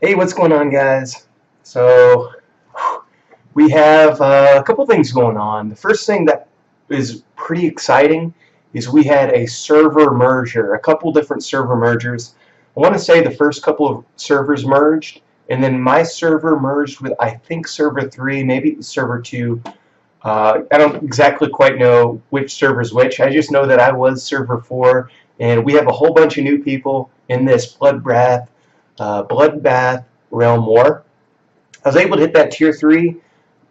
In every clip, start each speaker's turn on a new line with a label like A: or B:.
A: Hey, what's going on, guys? So, we have a couple things going on. The first thing that is pretty exciting is we had a server merger, a couple different server mergers. I want to say the first couple of servers merged, and then my server merged with, I think, server 3, maybe it was server 2. I don't exactly quite know which server's which. I just know that I was server 4, and we have a whole bunch of new people in this BloodBath Realm war. I was able to hit that tier 3.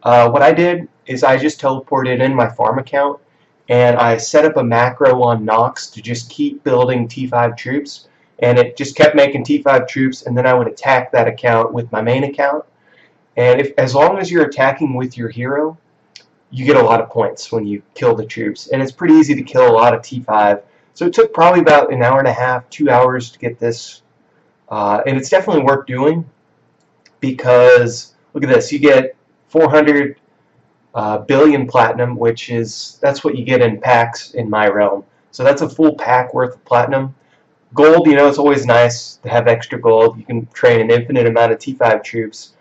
A: What I did is I just teleported in my farm account and I set up a macro on Nox to just keep building T5 troops, and it just kept making T5 troops, and then I would attack that account with my main account. And as long as you're attacking with your hero, you get a lot of points when you kill the troops, and it's pretty easy to kill a lot of T5. So it took probably about an hour and a half, 2 hours to get this, and it's definitely worth doing because look at this, you get 400 billion platinum, that's what you get in packs in my realm. So that's a full pack worth of platinum. Gold, it's always nice to have extra gold. You can train an infinite amount of T5 troops.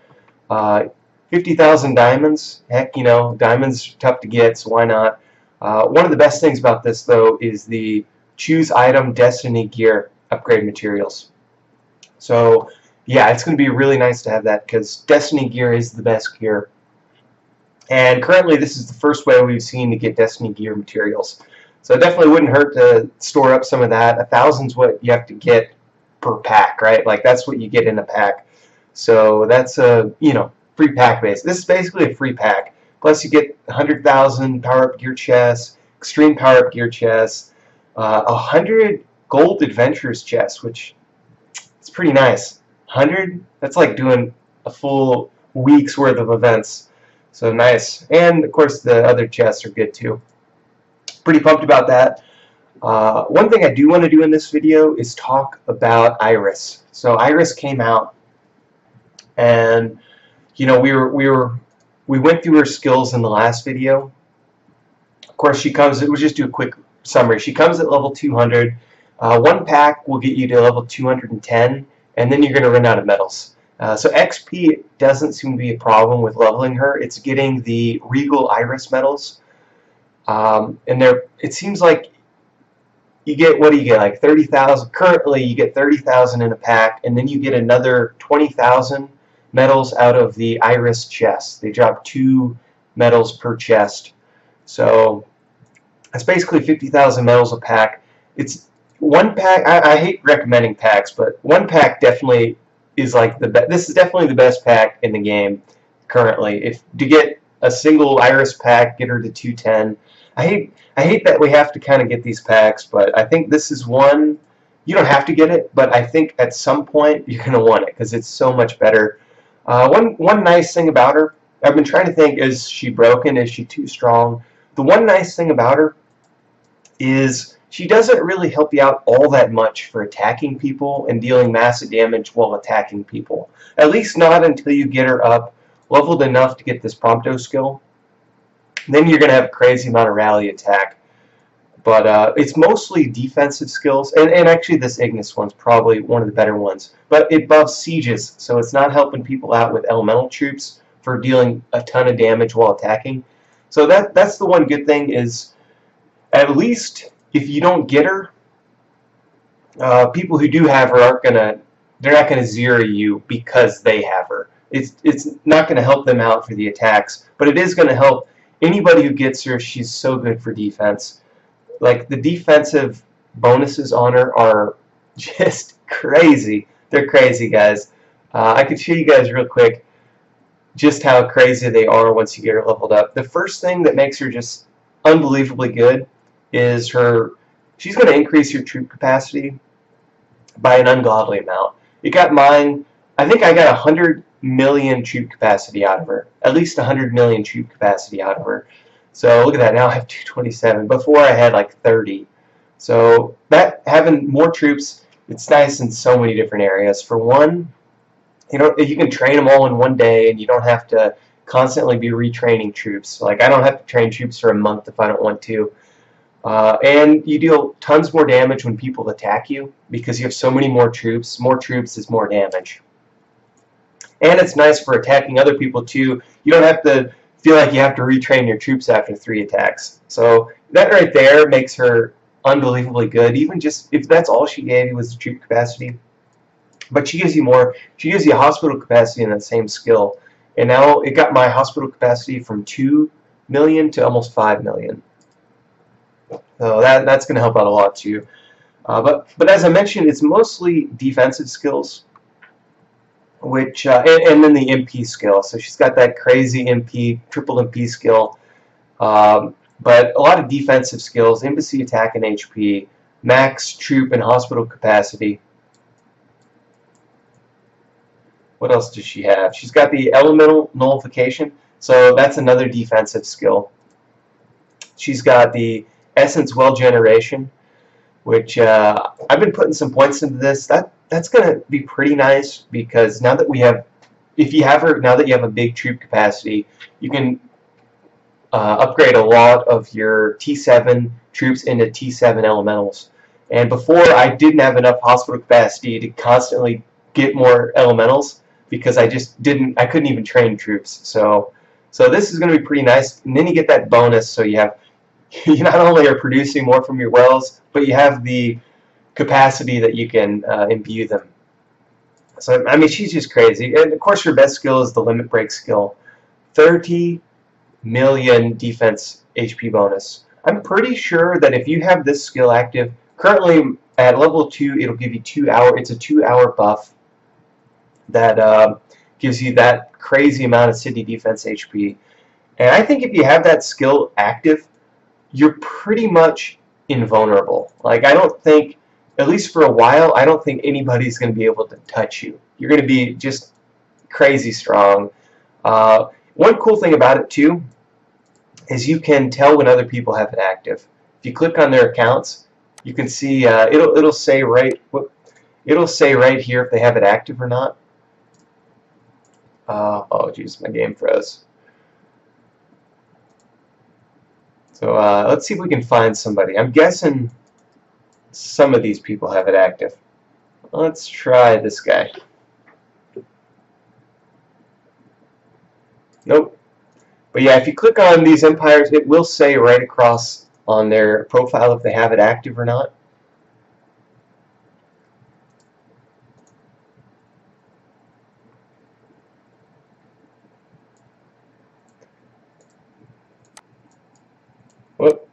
A: 50,000 diamonds. Heck, diamonds are tough to get, so why not? One of the best things about this, though, is the choose item destiny gear upgrade materials. So, yeah, it's going to be really nice to have that because destiny gear is the best gear. And currently, this is the first way we've seen to get destiny gear materials. So it definitely wouldn't hurt to store up some of that. 1,000's what you have to get per pack, right? Like, that's what you get in a pack. So that's a, free pack base. This is basically a free pack. Plus, you get 100,000 power-up gear chests, extreme power-up gear chests, 100 gold adventurers chests, which is pretty nice. 100? That's like doing a full week's worth of events. So nice. And, of course, the other chests are good, too. Pretty pumped about that. One thing I do want to do in this video is talk about Iris. So Iris came out, and we went through her skills in the last video. Of course, she comes. We'll just do a quick summary. She comes at level 200. One pack will get you to level 210, and then you're going to run out of medals. So XP doesn't seem to be a problem with leveling her. It's getting the Regal Iris medals, and it seems like you get, what do you get, like 30,000. Currently, you get 30,000 in a pack, and then you get another 20,000 medals out of the Iris chest. They drop 2 medals per chest, so that's basically 50,000 medals a pack. It's one pack. I hate recommending packs, but one pack definitely is like the best. This is definitely the best pack in the game currently. If to get a single Iris pack, get her to 210. I hate that we have to kind of get these packs, but I think this is one. You don't have to get it, but I think at some point you're gonna want it because it's so much better. One nice thing about her, I've been trying to think: is she broken? Is she too strong? The one nice thing about her is she doesn't really help you out all that much for attacking people and dealing massive damage while attacking people. At least not until you get her up leveled enough to get this Prompto skill. Then you're going to have a crazy amount of rally attack. But it's mostly defensive skills, and actually this Ignis one's probably one of the better ones. But it buffs sieges, so it's not helping people out with elemental troops for dealing a ton of damage while attacking. So that's the one good thing is, at least if you don't get her, people who do have her they're not gonna zero you because they have her. It's not gonna help them out for the attacks, but it is gonna help anybody who gets her. She's so good for defense. Like, the defensive bonuses on her are just crazy. They're crazy, guys. I could show you guys real quick just how crazy they are once you get her leveled up. The first thing that makes her just unbelievably good is she's going to increase your troop capacity by an ungodly amount. You got mine. I think I got 100 million troop capacity out of her. At least 100 million troop capacity out of her. So look at that. Now I have 227. Before I had like 30. So having more troops, it's nice in so many different areas. For one, you can train them all in one day, and you don't have to constantly be retraining troops. Like, I don't have to train troops for a month if I don't want to. And you deal tons more damage when people attack you because you have so many more troops. More troops is more damage. And it's nice for attacking other people too. You don't have to feel like you have to retrain your troops after 3 attacks. So that right there makes her unbelievably good, even just if that's all she gave you was the troop capacity. But she gives you more. She gives you hospital capacity in that same skill. And now it got my hospital capacity from 2 million to almost 5 million. So that's going to help out a lot too. But as I mentioned, it's mostly defensive skills, which and then the MP skill. So she's got that crazy MP, triple MP skill. But a lot of defensive skills, embassy attack and HP, max troop and hospital capacity. What else does she have? She's got the elemental nullification, so that's another defensive skill. She's got the essence well generation, which I've been putting some points into this. That's going to be pretty nice because now that we have, if you have her, now that you have a big troop capacity, you can upgrade a lot of your T7 troops into T7 elementals. And before, I didn't have enough hospital capacity to constantly get more elementals because I couldn't even train troops. So this is going to be pretty nice. And then you get that bonus, so you not only are producing more from your wells, but you have the capacity that you can imbue them. So I mean, she's just crazy. And of course, her best skill is the limit break skill. 30 million defense HP bonus. I'm pretty sure that if you have this skill active, currently at level 2, it'll give you 2 hour. It's a 2-hour buff that gives you that crazy amount of city defense HP. And I think if you have that skill active, you're pretty much invulnerable. Like, I don't think, at least for a while, I don't think anybody's going to be able to touch you. You're going to be just crazy strong. One cool thing about it too is you can tell when other people have it active. If you click on their accounts, you can see it'll say right here if they have it active or not. Oh geez, my game froze. So let's see if we can find somebody. I'm guessing some of these people have it active. Let's try this guy. Nope. But yeah, if you click on these empires, it will say right across on their profile if they have it active or not. Whoop.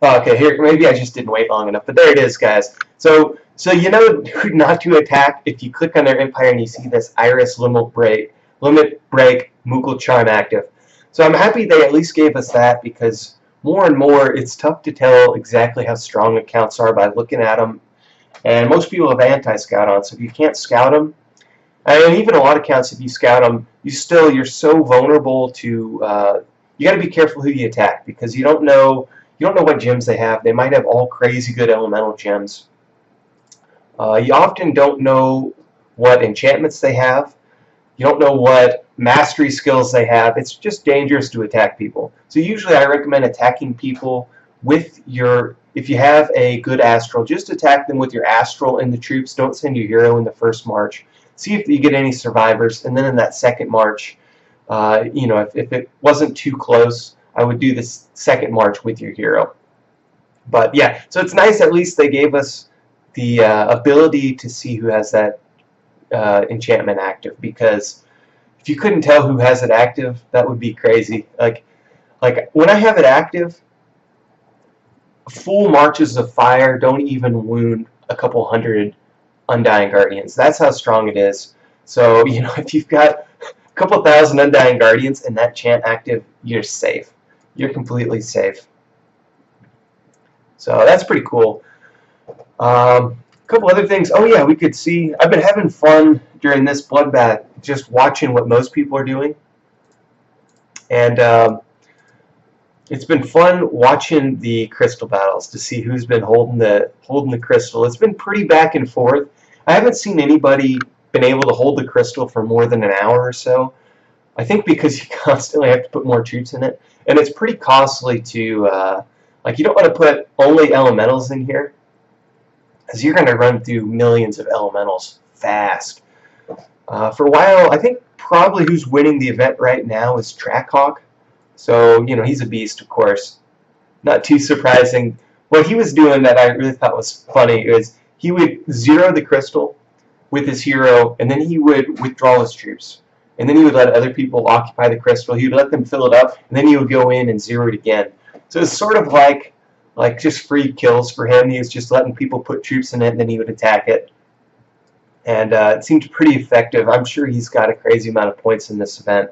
A: Okay, here, maybe I just didn't wait long enough, but there it is, guys. So you know who not to attack if you click on their empire and you see this Iris Limit Break Moogle Charm active. So I'm happy they at least gave us that, because more and more it's tough to tell exactly how strong accounts are by looking at them. And most people have anti-scout on, so if you can't scout them, and even a lot of accounts, if you scout them, you're so vulnerable to. You got to be careful who you attack, because you don't know what gems they have. They might have all crazy good elemental gems. You often don't know what enchantments they have. You don't know what mastery skills they have. It's just dangerous to attack people. So usually I recommend attacking people with your, if you have a good astral, just attack them with your astral and the troops. Don't send your hero in the first march. See if you get any survivors, and then in that second march, you know, if it wasn't too close, I would do this second march with your hero. But yeah, so it's nice at least they gave us the ability to see who has that enchantment active, because if you couldn't tell who has it active, that would be crazy. Like when I have it active, full marches of fire don't even wound a couple hundred Undying Guardians. That's how strong it is. So, you know, if you've got a couple thousand Undying Guardians and that chant active, you're safe. You're completely safe. So that's pretty cool. A couple other things. Oh yeah, we could see, I've been having fun during this bloodbath just watching what most people are doing. And it's been fun watching the crystal battles to see who's been holding the crystal. It's been pretty back and forth. I haven't seen anybody been able to hold the crystal for more than an hour or so. I think because you constantly have to put more troops in it, and it's pretty costly to Like, you don't want to put only elementals in here, because you're going to run through millions of elementals fast. For a while, I think probably who's winning the event right now is Trackhawk. So, you know, he's a beast, of course. Not too surprising. What he was doing that I really thought was funny is he would zero the crystal with his hero, and then he would withdraw his troops. And then he would let other people occupy the crystal. He would let them fill it up, and then he would go in and zero it again. So it's sort of like just free kills for him. He was just letting people put troops in it, and then he would attack it. And it seemed pretty effective. I'm sure he's got a crazy amount of points in this event.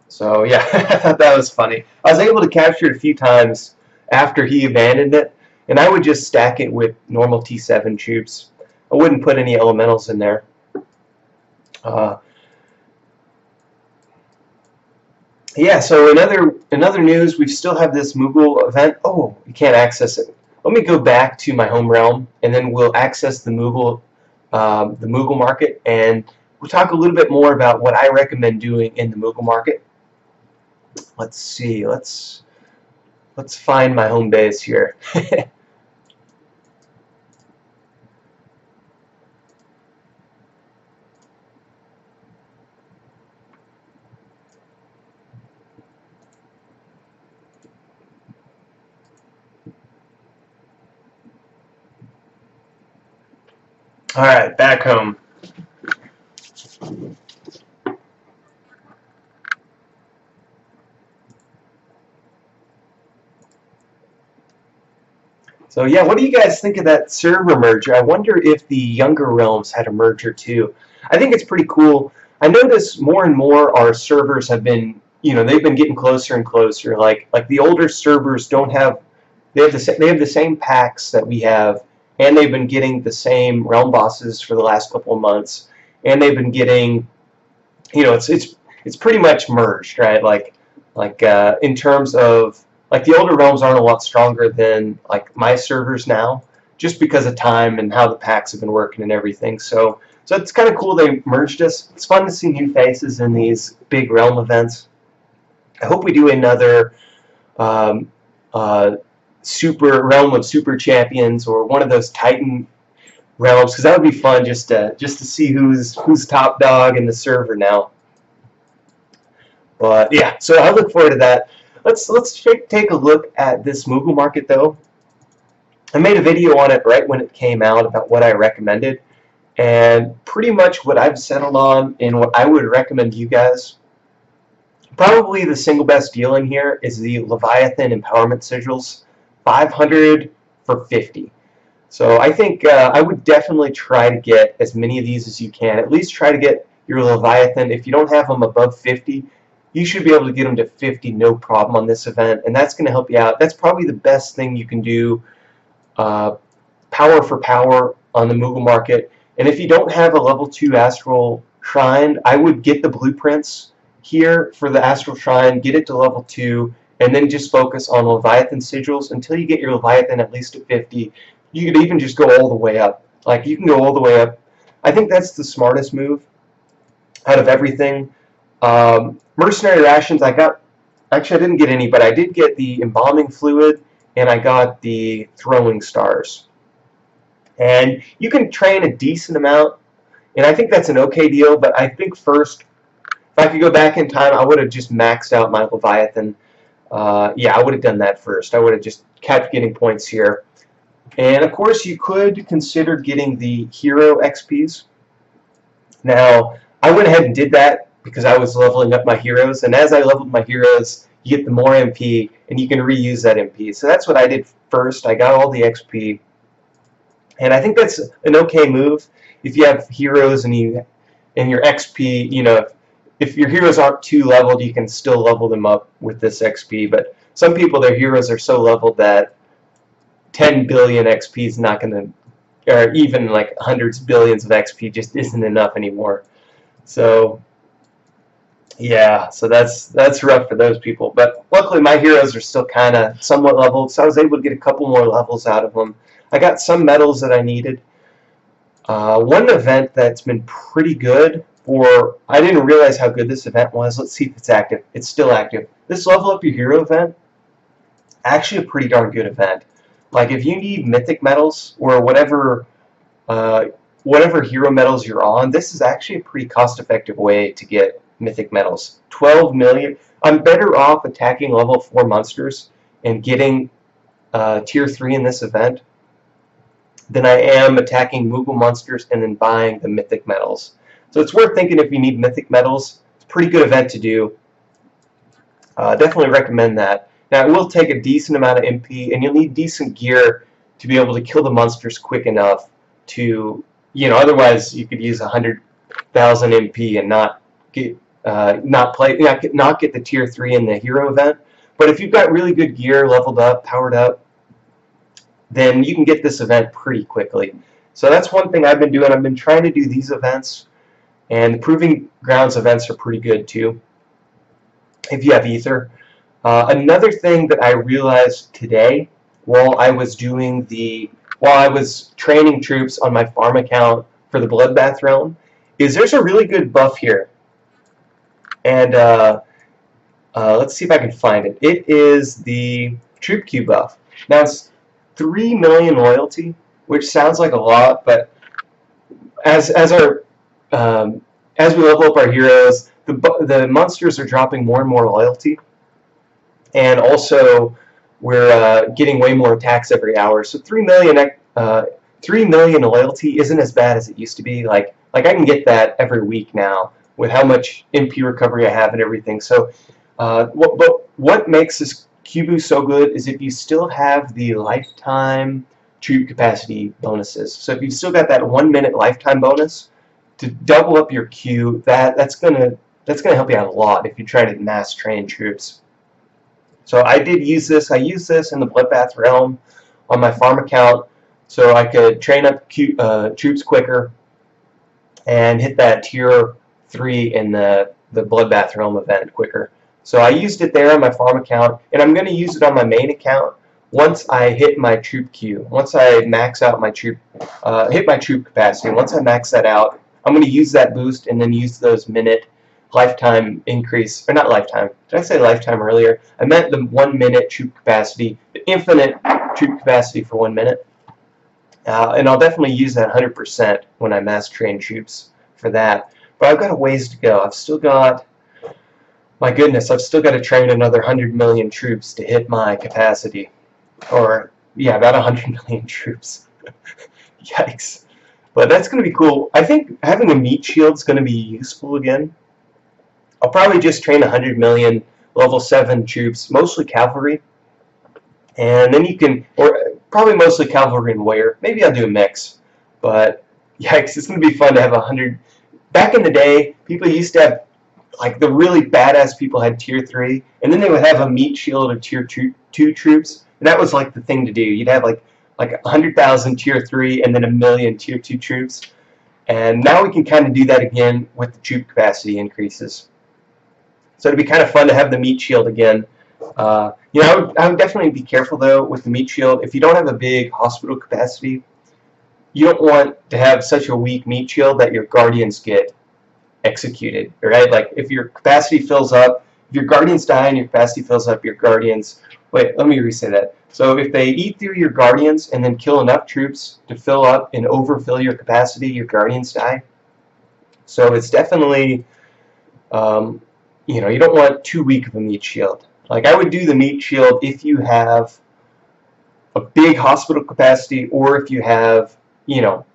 A: So yeah, I thought that was funny. I was able to capture it a few times after he abandoned it, and I would just stack it with normal T7 troops. I wouldn't put any elementals in there. Yeah, so in other news, we still have this Moogle event. Oh, you can't access it. Let me go back to my home realm, and then we'll access the Moogle market, and we'll talk a little bit more about what I recommend doing in the Moogle market. Let's see. Let's find my home base here. All right, back home. So yeah, what do you guys think of that server merger? I wonder if the younger realms had a merger too. I think it's pretty cool. I notice more and more our servers have been, you know, they've been getting closer and closer. Like the older servers don't have, they have the same packs that we have, and they've been getting the same realm bosses for the last couple of months, and they've been getting, you know, it's pretty much merged, right? Like in terms of, like, the older realms aren't a lot stronger than like my servers now, just because of time and how the packs have been working and everything. So it's kind of cool they merged us. It's fun to see new faces in these big realm events. I hope we do another super realm of super champions, or one of those Titan realms, because that would be fun just to see who's top dog in the server now. But yeah, so I look forward to that. Let's take a look at this Moogle market though. I made a video on it right when it came out about what I recommended, and pretty much what I've settled on and what I would recommend you guys. Probably the single best deal in here is the Leviathan Empowerment Sigils, 500 for 50. So I think I would definitely try to get as many of these as you can. At least try to get your Leviathan. If you don't have them above 50, you should be able to get them to 50 no problem on this event, and that's going to help you out. That's probably the best thing you can do, power for power on the Moogle market. And if you don't have a level 2 Astral Shrine, I would get the blueprints here for the Astral Shrine, get it to level 2, and then just focus on Leviathan Sigils until you get your Leviathan at least at 50. You could even just go all the way up. Like, you can go all the way up. I think that's the smartest move out of everything. Mercenary rations, I got, actually I didn't get any, but I did get the embalming fluid, and I got the throwing stars. And you can train a decent amount, and I think that's an okay deal, but I think first, if I could go back in time, I would have just maxed out my Leviathan. Yeah, I would have done that first. I would have just kept getting points here. And of course, you could consider getting the hero XPs. Now, I went ahead and did that because I was leveling up my heroes, and as I leveled my heroes, you get the more MP, and you can reuse that MP. So that's what I did first. I got all the XP, and I think that's an okay move. If you have heroes and your XP, you know, if your heroes aren't too leveled, you can still level them up with this XP. But some people, their heroes are so leveled that 10 billion XP is not going to, or even like hundreds of billions of XP just isn't enough anymore. So yeah, so that's rough for those people. But luckily my heroes are still kind of somewhat leveled, so I was able to get a couple more levels out of them. I got some medals that I needed. One event that's been pretty good, or I didn't realize how good this event was. Let's see if it's active. It's still active. This level up your hero event, actually a pretty darn good event. Like if you need mythic medals or whatever hero medals you're on, this is actually a pretty cost-effective way to get mythic medals. 12 million. I'm better off attacking level 4 monsters and getting tier 3 in this event than I am attacking moogle monsters and then buying the mythic medals. So it's worth thinking if you need mythic medals. It's a pretty good event to do. Definitely recommend that. Now, it will take a decent amount of MP, and you'll need decent gear to be able to kill the monsters quick enough to, otherwise you could use 100,000 MP and not get the tier 3 in the hero event. But if you've got really good gear, leveled up, powered up, then you can get this event pretty quickly. So that's one thing I've been doing. I've been trying to do these events, and the Proving Grounds events are pretty good too, if you have Ether. Another thing that I realized today while I was training troops on my farm account for the BloodBath Realm is there's a really good buff here. And let's see if I can find it. It is the Troop Q buff. Now it's 3 million loyalty, which sounds like a lot, but as we level up our heroes, the monsters are dropping more and more loyalty, and also we're getting way more attacks every hour. So 3 million loyalty isn't as bad as it used to be. Like I can get that every week now with how much MP recovery I have and everything. So what makes this Q boost so good is if you still have the lifetime troop capacity bonuses. So if you've still got that 1 minute lifetime bonus to double up your Q, that's gonna help you out a lot if you try to mass train troops. So I did use this. I used this in the BloodBath Realm on my farm account so I could train up troops quicker and hit that tier 3 in the BloodBath Realm event quicker. So I used it there on my farm account, and I'm going to use it on my main account once I hit my troop queue. Once I max out my troop, hit my troop capacity. Once I max that out, I'm going to use that boost and then use those minute lifetime increase, or not lifetime. Did I say lifetime earlier? I meant the 1 minute troop capacity, the infinite troop capacity for 1 minute. And I'll definitely use that 100% when I mass train troops for that. But I've got a ways to go. I've still got, my goodness, I've still got to train another 100 million troops to hit my capacity. Or, yeah, about 100 million troops. Yikes. But that's going to be cool. I think having a meat shield is going to be useful again. I'll probably just train 100 million level 7 troops, mostly cavalry. And then you can, or probably mostly cavalry and warrior. Maybe I'll do a mix. But, yikes, it's going to be fun to have 100. Back in the day, people used to have, like, the really badass people had tier 3, and then they would have a meat shield of tier 2 troops. And that was like the thing to do. You'd have like 100,000 tier 3 and then 1 million tier 2 troops. And now we can kind of do that again with the troop capacity increases. So it'd be kind of fun to have the meat shield again. I would definitely be careful though with the meat shield. If you don't have a big hospital capacity, you don't want to have such a weak meat shield that your guardians get executed, right? Like if your capacity fills up, if your guardians die and your capacity fills up, your guardians, wait, let me re-say that. So if they eat through your guardians and then kill enough troops to fill up and overfill your capacity, your guardians die. So it's definitely, you don't want too weak of a meat shield. Like I would do the meat shield if you have a big hospital capacity or if you have,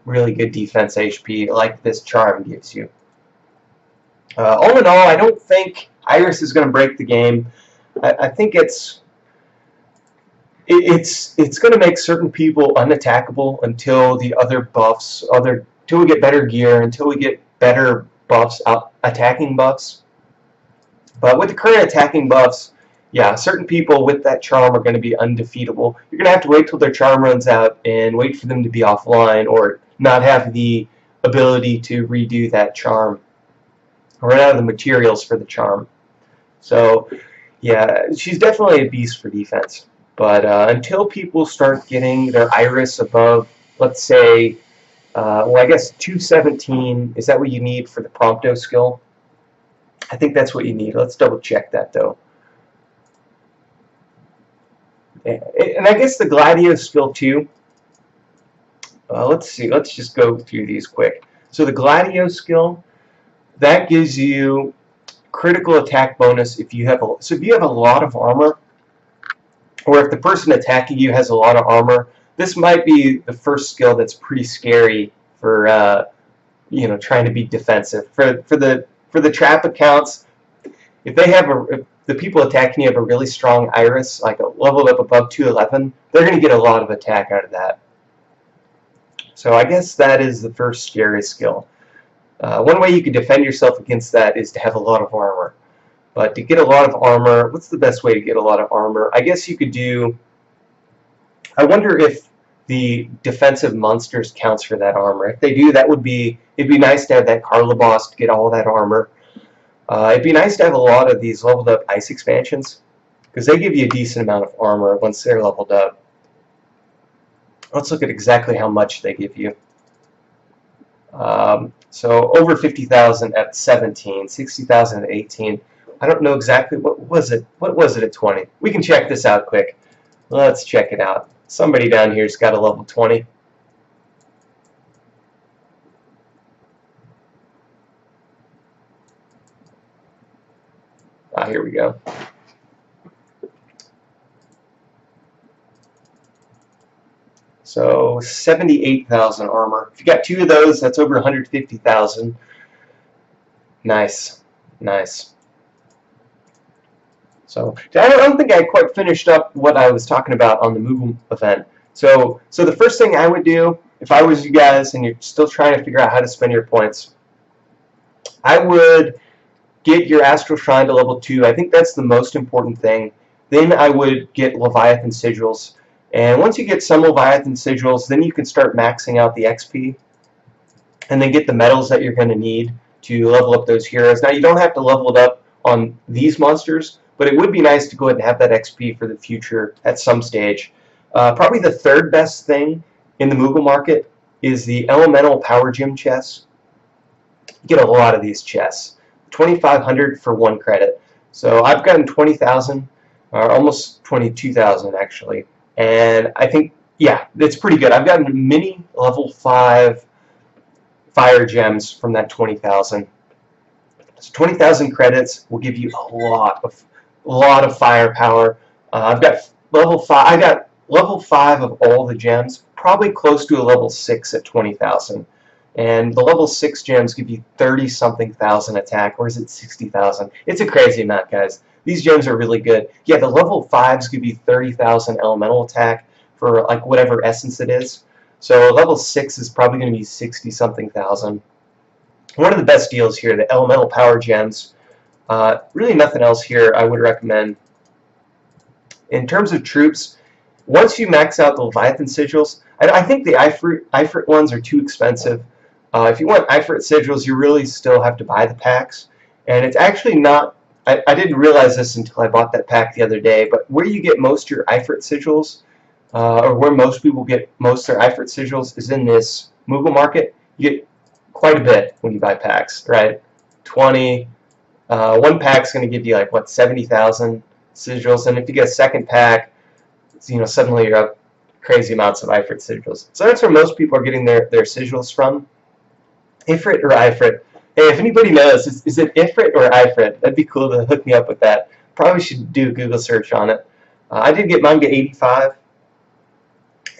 A: really good defense HP like this charm gives you. All in all, I don't think Iris is going to break the game. I think it's going to make certain people unattackable until the other buffs, until we get better gear, until we get better buffs, attacking buffs. But with the current attacking buffs, yeah, certain people with that charm are going to be undefeatable. You're going to have to wait till their charm runs out and wait for them to be offline or not have the ability to redo that charm. Run out of the materials for the charm. So, yeah, she's definitely a beast for defense. But until people start getting their Iris above, let's say, I guess 217, is that what you need for the Prompto skill? I think that's what you need. Let's double check that, though. And I guess the Gladio skill too. Let's see. Let's just go through these quick. So the Gladio skill, that gives you critical attack bonus if you have if you have a lot of armor, or if the person attacking you has a lot of armor. This might be the first skill that's pretty scary for trying to be defensive. For the trap accounts, if the people attacking you have a really strong iris, like a leveled up above 211, they're going to get a lot of attack out of that. So I guess that is the first scary skill. One way you can defend yourself against that is to have a lot of armor. But to get a lot of armor, what's the best way to get a lot of armor? I guess you could do... I wonder if the defensive monsters counts for that armor. If they do, it'd be nice to have that Carla boss to get all that armor. It'd be nice to have a lot of these leveled up ice expansions, because they give you a decent amount of armor once they're leveled up. Let's look at exactly how much they give you. So over 50,000 at 17, 60,000 at 18. I don't know exactly what was it at 20. We can check this out quick. Let's check it out. Somebody down here's got a level 20. Here we go. So 78,000 armor. If you got two of those, that's over 150,000. Nice, nice. So I don't think I quite finished up what I was talking about on the Moogle event. So the first thing I would do, if I was you guys and you're still trying to figure out how to spend your points, I would get your Astral Shrine to level 2. I think that's the most important thing. Then I would get Leviathan Sigils. And once you get some Leviathan Sigils, then you can start maxing out the XP. And then get the medals that you're going to need to level up those heroes. Now, you don't have to level it up on these monsters, but it would be nice to go ahead and have that XP for the future at some stage. Probably the third best thing in the Moogle market is the Elemental Power Gem chests. You get a lot of these chests. 2,500 for 1 credit. So I've gotten 20,000, or almost 22,000 actually. And I think, yeah, it's pretty good. I've gotten many level 5 fire gems from that 20,000. So 20,000 credits will give you a lot of firepower. I've got level 5. I got level 5 of all the gems, probably close to a level 6 at 20,000. And the level 6 gems give you 30-something thousand attack, or is it 60,000? It's a crazy amount, guys. These gems are really good. Yeah, the level 5s give you 30,000 elemental attack for like whatever essence it is. So level 6 is probably going to be 60-something thousand. One of the best deals here, the elemental power gems. Really nothing else here I would recommend. In terms of troops, once you max out the Leviathan Sigils, I think the Ifrit ones are too expensive. If you want Ifrit Sigils, you really still have to buy the packs. And it's actually not... I didn't realize this until I bought that pack the other day, but where you get most of your Ifrit Sigils, or where most people get most of their Ifrit Sigils, is in this Moogle market. You get quite a bit when you buy packs, right? 20. One pack's going to give you like, what, 70,000 sigils, and if you get a second pack, suddenly you're up crazy amounts of Ifrit sigils. So that's where most people are getting their sigils from. Ifrit or Ifrit? Hey, if anybody knows, is it Ifrit or Ifrit? That'd be cool to hook me up with that. Probably should do a Google search on it. I did get mine to 85,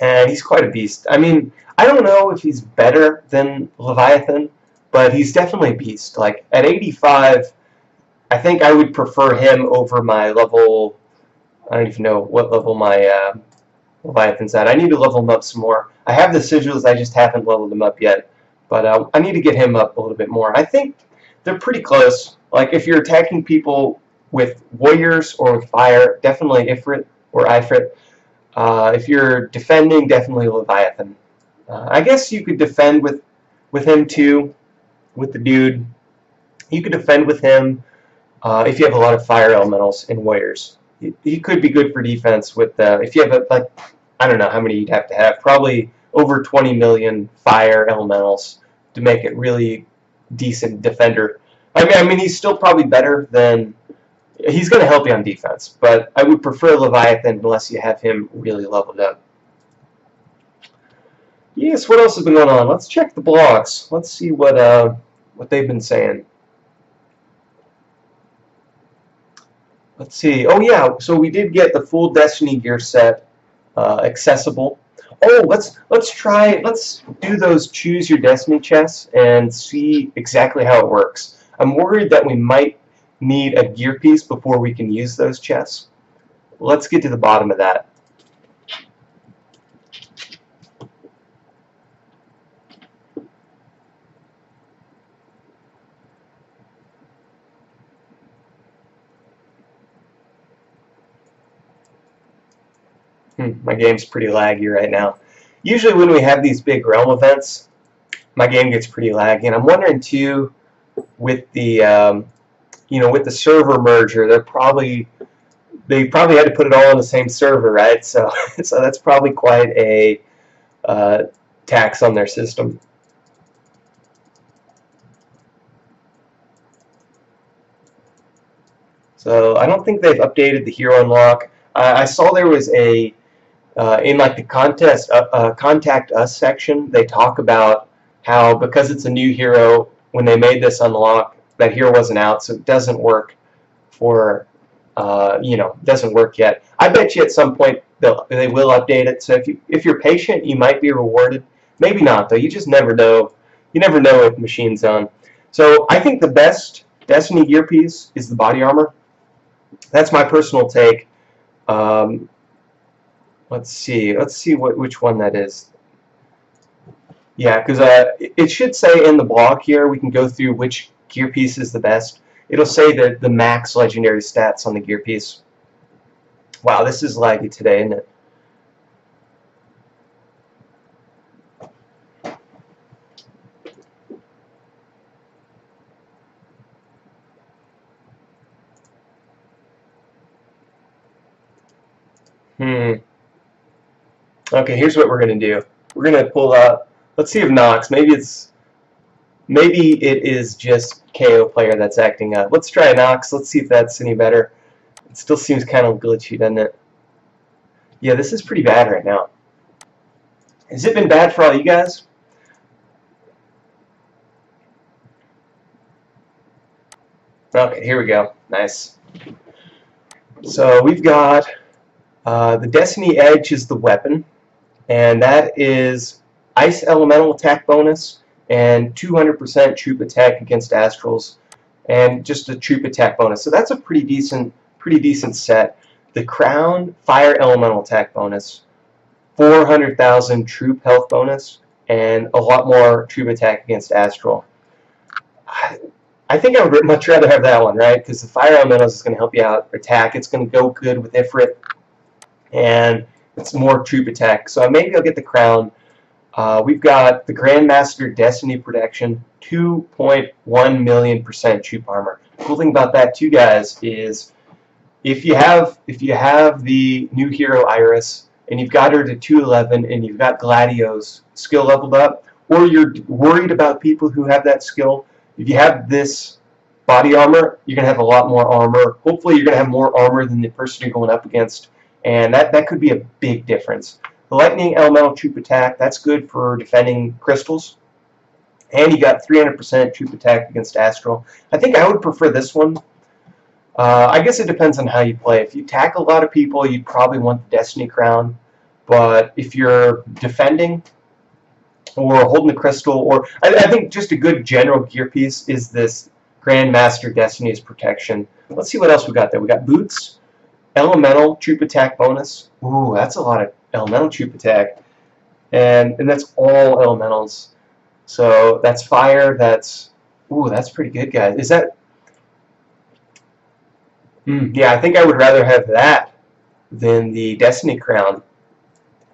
A: and he's quite a beast. I mean, I don't know if he's better than Leviathan, but he's definitely a beast. Like, at 85, I think I would prefer him over my level... I don't even know what level my Leviathan's at. I need to level him up some more. I have the sigils, I just haven't leveled him up yet. But I need to get him up a little bit more. I think they're pretty close. Like, if you're attacking people with warriors or with fire, definitely Ifrit or Ifrit. If you're defending, definitely Leviathan. I guess you could defend with him too, with the dude. You could defend with him if you have a lot of fire elementals and warriors. He could be good for defense with if you have like, I don't know how many you'd have to have, probably over 20 million fire elementals to make it really decent defender. I mean he's still probably better than He's going to help you on defense, but I would prefer Leviathan unless you have him really leveled up. Yes, what else has been going on? Let's check the blogs. Let's see what they've been saying. Let's see. Oh yeah, so we did get the full Destiny gear set accessible. Oh, let's do those choose your Destiny chests and see exactly how it works. I'm worried that we might need a gear piece before we can use those chests. Let's get to the bottom of that. My game's pretty laggy right now. Usually when we have these big realm events, my game gets pretty laggy, and I'm wondering too, with the with the server merger, they probably had to put it all on the same server, right? So so that's probably quite a tax on their system. So I don't think they've updated the hero unlock. I saw there was a in like the contact us section, they talk about how because it's a new hero, when they made this unlock, that hero wasn't out, so it doesn't work for doesn't work yet. I bet you at some point they will update it. So if you're patient, you might be rewarded. Maybe not though. You just never know. You never know with Machine Zone. So I think the best Destiny gear piece is the body armor. That's my personal take. Let's see which one that is. Yeah, because it should say in the blog here, we can go through which gear piece is the best. It'll say the max legendary stats on the gear piece. Wow, this is laggy today, isn't it? Okay, here's what we're going to do. We're going to pull up, let's see if Nox, maybe it is just KO player that's acting up. Let's try Nox, let's see if that's any better. It still seems kind of glitchy, doesn't it? Yeah, this is pretty bad right now. Has it been bad for all you guys? Okay, here we go. Nice. So we've got the Destiny Edge is the weapon, and that is Ice Elemental attack bonus and 200% troop attack against Astrals, and just a troop attack bonus. So that's a pretty decent set. The Crown Fire Elemental attack bonus, 400,000 troop health bonus, and a lot more troop attack against Astral. I think I would much rather have that one, right? Because the Fire Elementals is going to help you out attack. It's going to go good with Ifrit, and it's more troop attack. So maybe I'll get the Crown. We've got the Grandmaster Destiny Protection, 2.1 million % troop armor. The cool thing about that too, guys, is if you have the new hero Iris and you've got her to 211 and you've got Gladio's skill leveled up, or you're worried about people who have that skill, if you have this body armor, you're going to have a lot more armor. Hopefully you're going to have more armor than the person you're going up against, and that could be a big difference. The Lightning Elemental Troop Attack, that's good for defending crystals. And you got 300% troop attack against Astral. I think I would prefer this one. I guess it depends on how you play. If you attack a lot of people, you probably want the Destiny Crown. But if you're defending or holding the crystal, or I think just a good general gear piece is this Grandmaster Destiny's Protection. Let's see what else we got there. We got boots, Elemental troop attack bonus. Ooh, that's a lot of elemental troop attack, and that's all elementals. So that's fire. That's pretty good, guys. Is that? Yeah, I think I would rather have that than the Destiny Crown,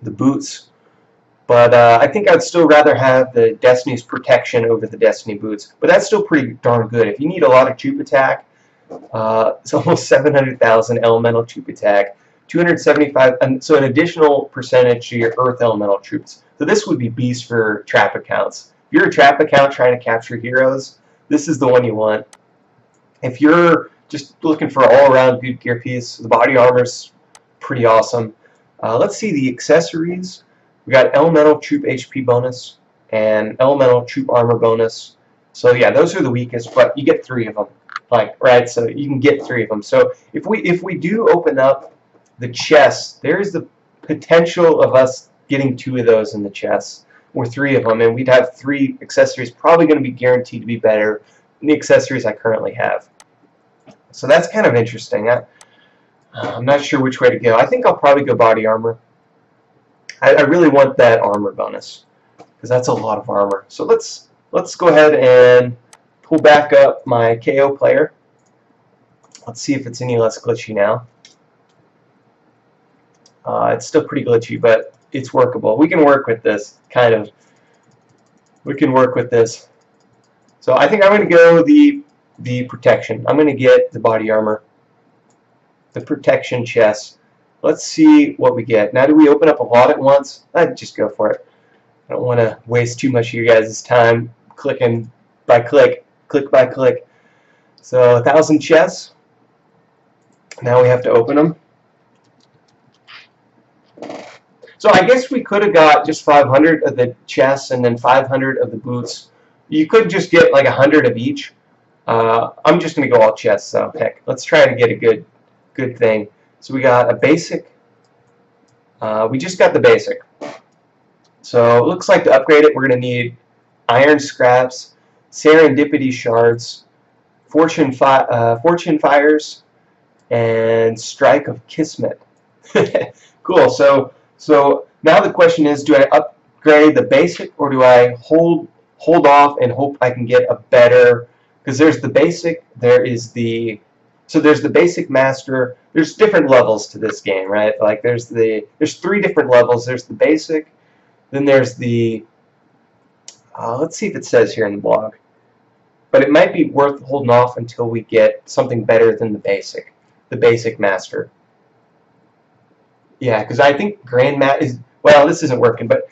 A: the boots. But I think I'd still rather have the Destiny's Protection over the Destiny boots. But that's still pretty darn good. If you need a lot of troop attack, it's almost 700,000 elemental troop attack, 275, and so an additional percentage to your Earth elemental troops. So this would be beast for trap accounts. If you're a trap account trying to capture heroes, this is the one you want. If you're just looking for all-around good gear piece. The body armor's pretty awesome. Let's see the accessories. We got elemental troop HP bonus and elemental troop armor bonus. So yeah, those are the weakest, but you get 3 of them. Like, right, so you can get 3 of them. So if we do open up the chest, there's the potential of us getting 2 of those in the chest, or 3 of them, and we'd have 3 accessories probably going to be guaranteed to be better than the accessories I currently have. So that's kind of interesting. I'm not sure which way to go. I think I'll probably go body armor. I really want that armor bonus because that's a lot of armor. So let's go ahead and pull back up my KO player. Let's see if it's any less glitchy now. It's still pretty glitchy, but it's workable. We can work with this, kind of. We can work with this. So I think I'm going to go the protection. I'm going to get the body armor, the protection chest. Let's see what we get. Now, do we open up a lot at once? I'd just go for it. I don't want to waste too much of you guys' time clicking by click by click. So 1,000 chests. Now we have to open them. So I guess we could have got just 500 of the chests and then 500 of the boots. You could just get like 100 of each. I'm just going to go all chests, so heck, let's try to get a good thing. So we got a basic. We just got the basic. So it looks like to upgrade it, we're going to need iron scraps, serendipity shards, fortune fires, and strike of kismet. Cool. So now the question is, do I upgrade the basic or do I hold off and hope I can get a better? Because there's the basic, there's the basic master. There's different levels to this game, right? Like there's 3 different levels. There's the basic, then there's the let's see if it says here in the blog. But it might be worth holding off until we get something better than the basic master. Yeah, because I think Grandmaster is, well, this isn't working, but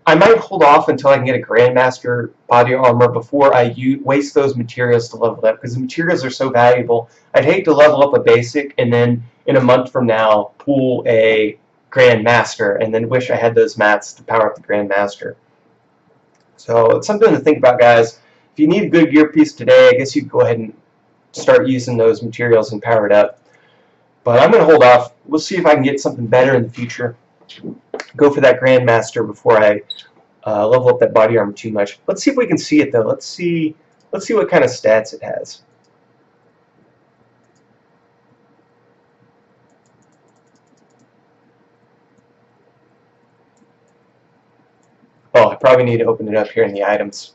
A: I might hold off until I can get a Grandmaster body armor before I waste those materials to level up, because the materials are so valuable. I'd hate to level up a basic and then in a month from now pull a Grandmaster and then wish I had those mats to power up the Grandmaster. So it's something to think about, guys. If you need a good gear piece today, I guess you could go ahead and start using those materials and power it up. But I'm going to hold off. We'll see if I can get something better in the future. Go for that Grandmaster before I level up that body armor too much. Let's see if we can see it though. Let's see what kind of stats it has. Oh, I probably need to open it up here in the items.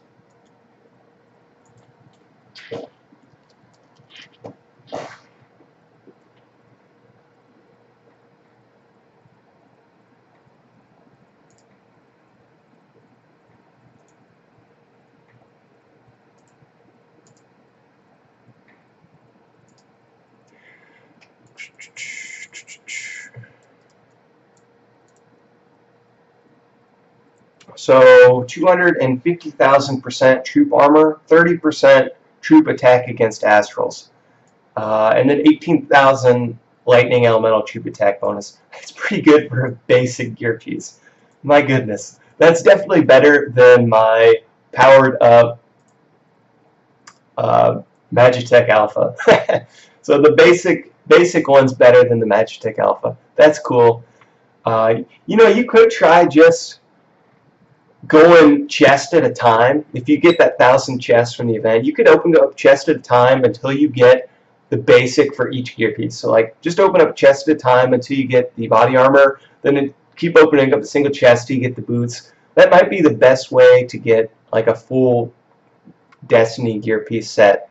A: So 250,000% troop armor, 30% troop attack against astrals, and then 18,000 lightning elemental troop attack bonus. That's pretty good for a basic gear piece. My goodness, that's definitely better than my powered up Magitech Alpha. So the basic one's better than the Magitech Alpha. That's cool. You know, you could try just going chest at a time. If you get that 1,000 chests from the event, you could open up chest at a time until you get the basic for each gear piece. So like just open up chest at a time until you get the body armor, then keep opening up a single chest till you get the boots. That might be the best way to get like a full Destiny gear piece set.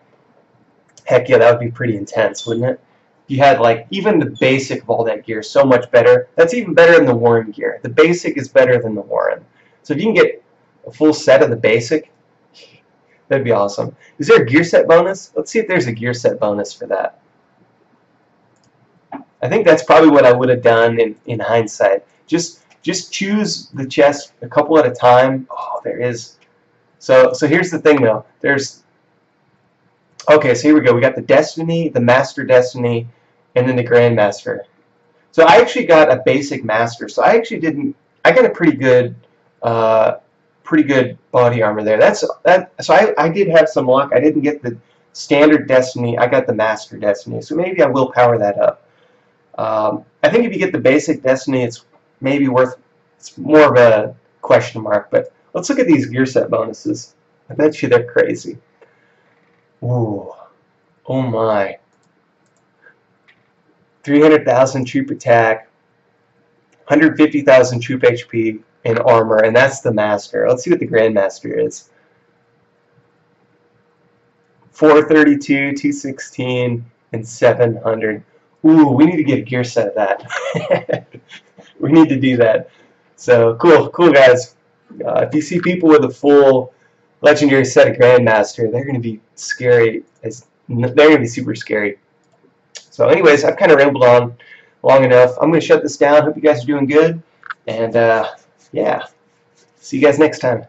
A: Heck yeah, that would be pretty intense, wouldn't it? If you had like even the basic of all that gear, so much better. That's even better than the Warren gear. The basic is better than the Warren. So if you can get a full set of the basic, that'd be awesome. Is there a gear set bonus? Let's see if there's a gear set bonus for that. I think that's probably what I would have done in hindsight. Just choose the chest a couple at a time. Oh, there is. So here's the thing though. There's Okay, so here we go. We got the Destiny, the Master Destiny, and then the Grandmaster. So I actually got a basic Master. So I actually didn't. I got a pretty good body armor there. So I did have some luck. I didn't get the standard Destiny. I got the Master Destiny. So maybe I will power that up. I think if you get the basic Destiny, it's maybe worth. It's more of a question mark. But let's look at these gear set bonuses. I bet you they're crazy. Ooh, oh my. 300,000 troop attack, 150,000 troop HP, and armor, and that's the Master. Let's see what the Grandmaster is. 432, 216, and 700. Ooh, we need to get a gear set of that. We need to do that. So, cool guys. If you see people with a full legendary set of Grandmaster, they're going to be scary. They're going to be super scary. So anyways, I've kind of rambled on long enough. I'm going to shut this down. Hope you guys are doing good. And yeah, see you guys next time.